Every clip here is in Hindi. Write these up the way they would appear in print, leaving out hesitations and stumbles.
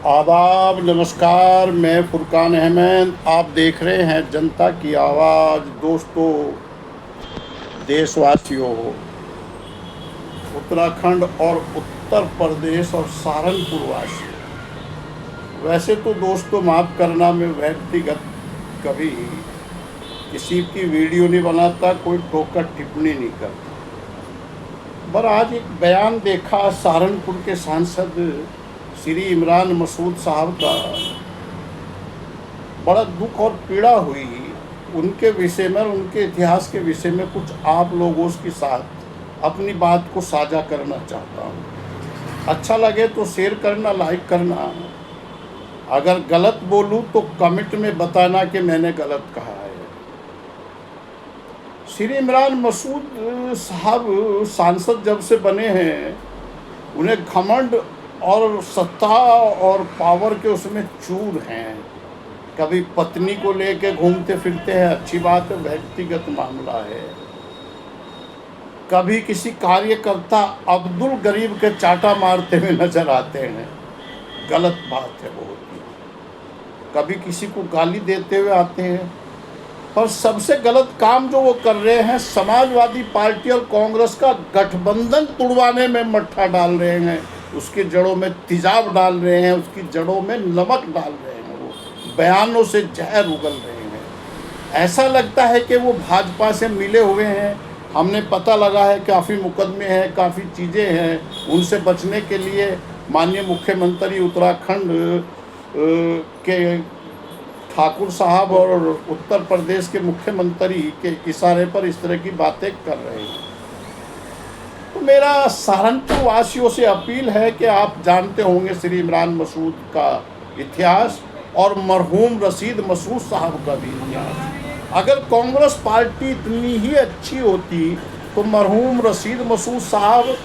आदाब, नमस्कार। मैं फुरकान अहमद। आप देख रहे हैं जनता की आवाज़। दोस्तों, देशवासियों, उत्तराखंड और उत्तर प्रदेश और सहारनपुर वासी, वैसे तो दोस्तों माफ़ करना, मैं व्यक्तिगत कभी किसी की वीडियो नहीं बनाता, कोई ठोकर टिप्पणी नहीं करता। पर आज एक बयान देखा सहारनपुर के सांसद श्री इमरान मसूद साहब का, बड़ा दुख और पीड़ा हुई। उनके विषय में, उनके इतिहास के विषय में कुछ आप लोगों के साथ अपनी बात को साझा करना चाहता हूँ। अच्छा लगे तो शेयर करना, लाइक करना। अगर गलत बोलूँ तो कमेंट में बताना कि मैंने गलत कहा है। श्री इमरान मसूद साहब सांसद जब से बने हैं, उन्हें घमंड और सत्ता और पावर के उसमें चूर हैं। कभी पत्नी को लेके घूमते फिरते हैं, अच्छी बात है, व्यक्तिगत मामला है। कभी किसी कार्यकर्ता अब्दुल गरीब के चाटा मारते हुए नजर आते हैं, गलत बात है बहुत ही। कभी किसी को गाली देते हुए आते हैं। पर सबसे गलत काम जो वो कर रहे हैं, समाजवादी पार्टी और कांग्रेस का गठबंधन तुड़वाने में मट्ठा डाल रहे हैं, उसकी जड़ों में तेजाब डाल रहे हैं, उसकी जड़ों में नमक डाल रहे हैं। वो बयानों से जहर उगल रहे हैं। ऐसा लगता है कि वो भाजपा से मिले हुए हैं। हमने पता लगा है काफ़ी मुकदमे हैं, काफ़ी चीज़ें हैं। उनसे बचने के लिए माननीय मुख्यमंत्री उत्तराखंड के ठाकुर साहब और उत्तर प्रदेश के मुख्यमंत्री के इशारे पर इस तरह की बातें कर रहे हैं। तो मेरा सहारनपुर वासियों से अपील है कि आप जानते होंगे श्री इमरान मसूद का इतिहास और मरहूम रशीद मसूद साहब का भी इतिहास। अगर कांग्रेस पार्टी इतनी ही अच्छी होती तो मरहूम रशीद मसूद साहब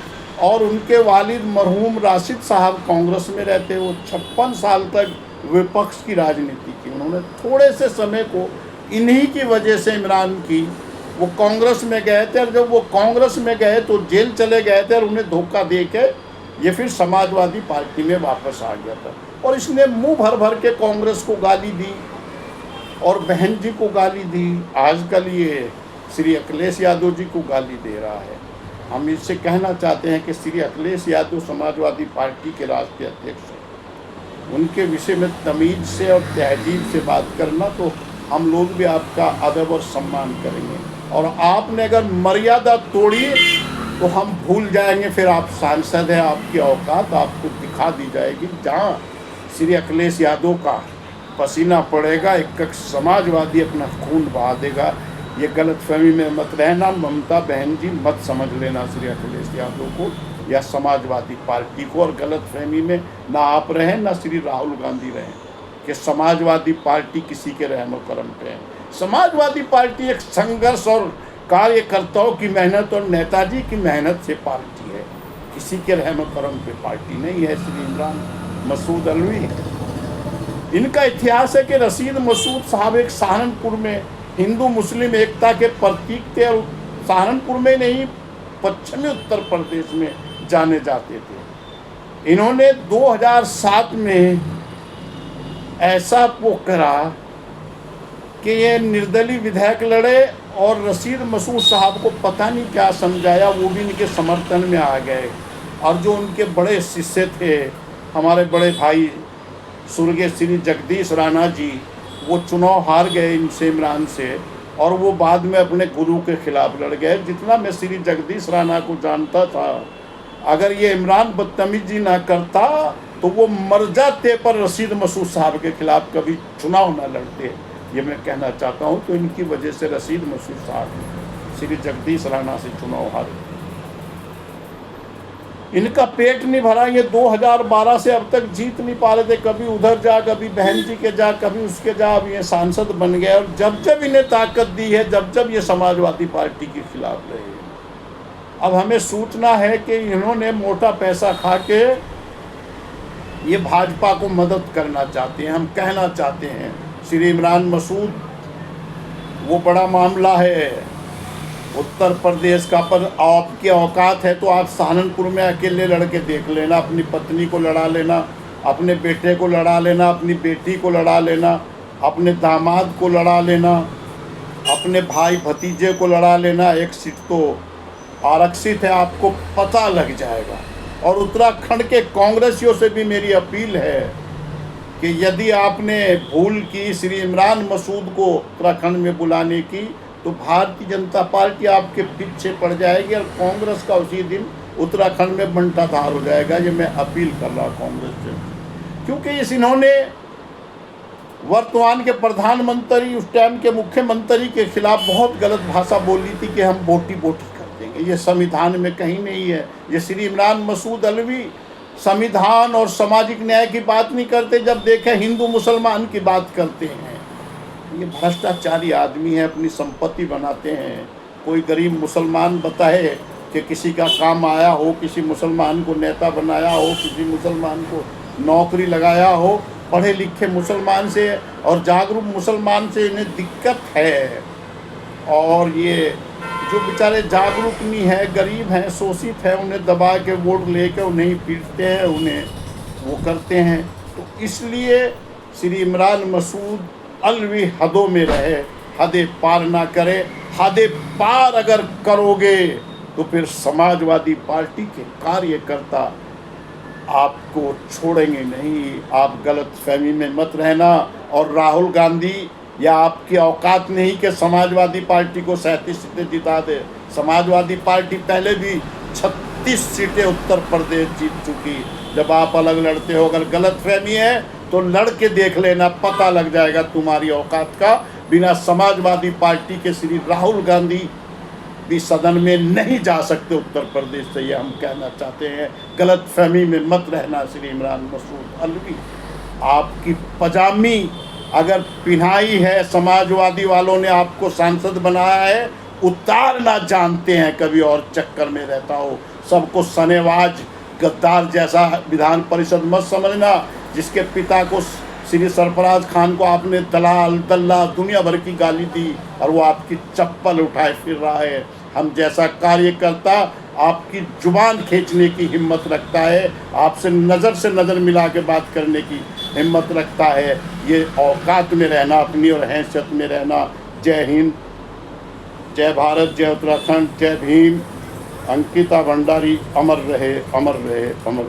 और उनके वालिद मरहूम राशिद साहब कांग्रेस में रहते। वो 56 साल तक विपक्ष की राजनीति की। उन्होंने थोड़े से समय को इन्हीं की वजह से इमरान की, वो कांग्रेस में गए थे, और जब वो कांग्रेस में गए तो जेल चले गए थे और उन्हें धोखा दे के ये फिर समाजवादी पार्टी में वापस आ गया था। और इसने मुंह भर भर के कांग्रेस को गाली दी और बहन जी को गाली दी। आजकल ये श्री अखिलेश यादव जी को गाली दे रहा है। हम इससे कहना चाहते हैं कि श्री अखिलेश यादव समाजवादी पार्टी के राष्ट्रीय अध्यक्ष हैं। उनके विषय में तमीज़ से और तहजीब से बात करना, तो हम लोग भी आपका अदब और सम्मान करेंगे। और आपने अगर मर्यादा तोड़ी तो हम भूल जाएंगे, फिर आप सांसद हैं, आपकी औकात आपको दिखा दी जाएगी। जहाँ श्री अखिलेश यादव का पसीना पड़ेगा, एक समाजवादी अपना खून बहा देगा। ये गलतफहमी में मत रहना। ममता बहन जी मत समझ लेना श्री अखिलेश यादव को या समाजवादी पार्टी को, और गलतफहमी में ना आप रहें ना श्री राहुल गांधी रहें कि समाजवादी पार्टी किसी के रहमो करम पे है। समाजवादी पार्टी एक संघर्ष और कार्यकर्ताओं की मेहनत और नेताजी की मेहनत से पार्टी है, किसी के रहमो करम पे पार्टी नहीं है। श्री इमरान मसूद अलवी, इनका इतिहास है कि रशीद मसूद साहब एक सहारनपुर में हिंदू मुस्लिम एकता के प्रतीक थे, और सहारनपुर में नहीं, पश्चिमी उत्तर प्रदेश में जाने जाते थे। इन्होंने 2007 में ऐसा वो करा कि ये निर्दलीय विधायक लड़े और रशीद मसूद साहब को पता नहीं क्या समझाया, वो भी इनके समर्थन में आ गए। और जो उनके बड़े शिष्य थे, हमारे बड़े भाई स्वर्गीय श्री जगदीश राणा जी, वो चुनाव हार गए इनसे, इमरान से, और वो बाद में अपने गुरु के खिलाफ लड़ गए। जितना मैं श्री जगदीश राणा को जानता था, अगर ये इमरान बदतमीजी ना करता तो वो मर जाते, पर रशीद मसूद साहब के खिलाफ कभी चुनाव ना लड़ते, ये मैं कहना चाहता हूँ। तो इनकी वजह से रशीद मसूद साहब श्री जगदीश राणा से चुनाव हारे। इनका पेट नहीं भरा, ये 2012 से अब तक जीत नहीं पा रहे थे। कभी उधर जा, कभी बहन जी के जा, कभी उसके जा। अब ये सांसद बन गए, और जब जब इन्हें ताकत दी है, जब जब ये समाजवादी पार्टी के खिलाफ रहे। अब हमें सूचना है कि इन्होंने मोटा पैसा खा के ये भाजपा को मदद करना चाहते हैं। हम कहना चाहते हैं श्री इमरान मसूद, वो बड़ा मामला है उत्तर प्रदेश का, पर आपकी औकात है तो आप सहारनपुर में अकेले लड़के देख लेना, अपनी पत्नी को लड़ा लेना, अपने बेटे को लड़ा लेना, अपनी बेटी को लड़ा लेना, अपने दामाद को लड़ा लेना, अपने भाई भतीजे को लड़ा लेना। एक सीट तो आरक्षित है, आपको पता लग जाएगा। और उत्तराखंड के कांग्रेसियों से भी मेरी अपील है कि यदि आपने भूल की श्री इमरान मसूद को उत्तराखंड में बुलाने की, तो भारतीय जनता पार्टी आपके पीछे पड़ जाएगी और कांग्रेस का उसी दिन उत्तराखंड में बंटाधार हो जाएगा। ये मैं अपील कर रहा कांग्रेस से, क्योंकि इन्होंने वर्तमान के प्रधानमंत्री, उस टाइम के मुख्यमंत्री के खिलाफ बहुत गलत भाषा बोली थी कि हम बोटी बोटी कर देंगे। ये संविधान में कहीं नहीं है। ये श्री इमरान मसूद अलवी संविधान और सामाजिक न्याय की बात नहीं करते, जब देखें हिंदू मुसलमान की बात करते हैं। ये भ्रष्टाचारी आदमी है, अपनी संपत्ति बनाते हैं। कोई गरीब मुसलमान बताए कि किसी का काम आया हो, किसी मुसलमान को नेता बनाया हो, किसी मुसलमान को नौकरी लगाया हो, पढ़े लिखे मुसलमान से और जागरूक मुसलमान से इन्हें दिक्कत है। और ये जो बेचारे जागरूक नहीं है, गरीब हैं, शोषित हैं, उन्हें दबा के वोट लेके उन्हें ही पीटते हैं, उन्हें वो करते हैं। तो इसलिए श्री इमरान मसूद अलवी हदों में रहे, हदें पार ना करे। हदें पार अगर करोगे तो फिर समाजवादी पार्टी के कार्यकर्ता आपको छोड़ेंगे नहीं। आप गलत फहमी में मत रहना। और राहुल गांधी, या आपकी औकात नहीं कि समाजवादी पार्टी को 37 सीटें जिता दे। समाजवादी पार्टी पहले भी 36 सीटें उत्तर प्रदेश जीत चुकी। जब आप अलग लड़ते हो, अगर गलत फहमी है तो लड़ के देख लेना, पता लग जाएगा तुम्हारी औकात का। बिना समाजवादी पार्टी के श्री राहुल गांधी भी सदन में नहीं जा सकते उत्तर प्रदेश से, ये हम कहना चाहते हैं। गलत फहमी में मत रहना श्री इमरान मसूद अलवी। आपकी पजामी अगर पिन्हाई है, समाजवादी वालों ने आपको सांसद बनाया है, उतारना जानते हैं, कभी और चक्कर में रहता हो। सबको सनेवाज गद्दार जैसा विधान परिषद मत समझना, जिसके पिता को श्री सरफराज खान को आपने दलाल दल्ला दुनिया भर की गाली दी और वो आपकी चप्पल उठाए फिर रहा है। हम जैसा कार्यकर्ता आपकी जुबान खींचने की हिम्मत रखता है, आपसे नज़र मिला के बात करने की हिम्मत रखता है। ये औकात में रहना, अपनी और हैसियत में रहना। जय हिंद, जय भारत, जय उत्तराखंड, जय भीम। अंकिता भंडारी अमर रहे, अमर रहे, अमर।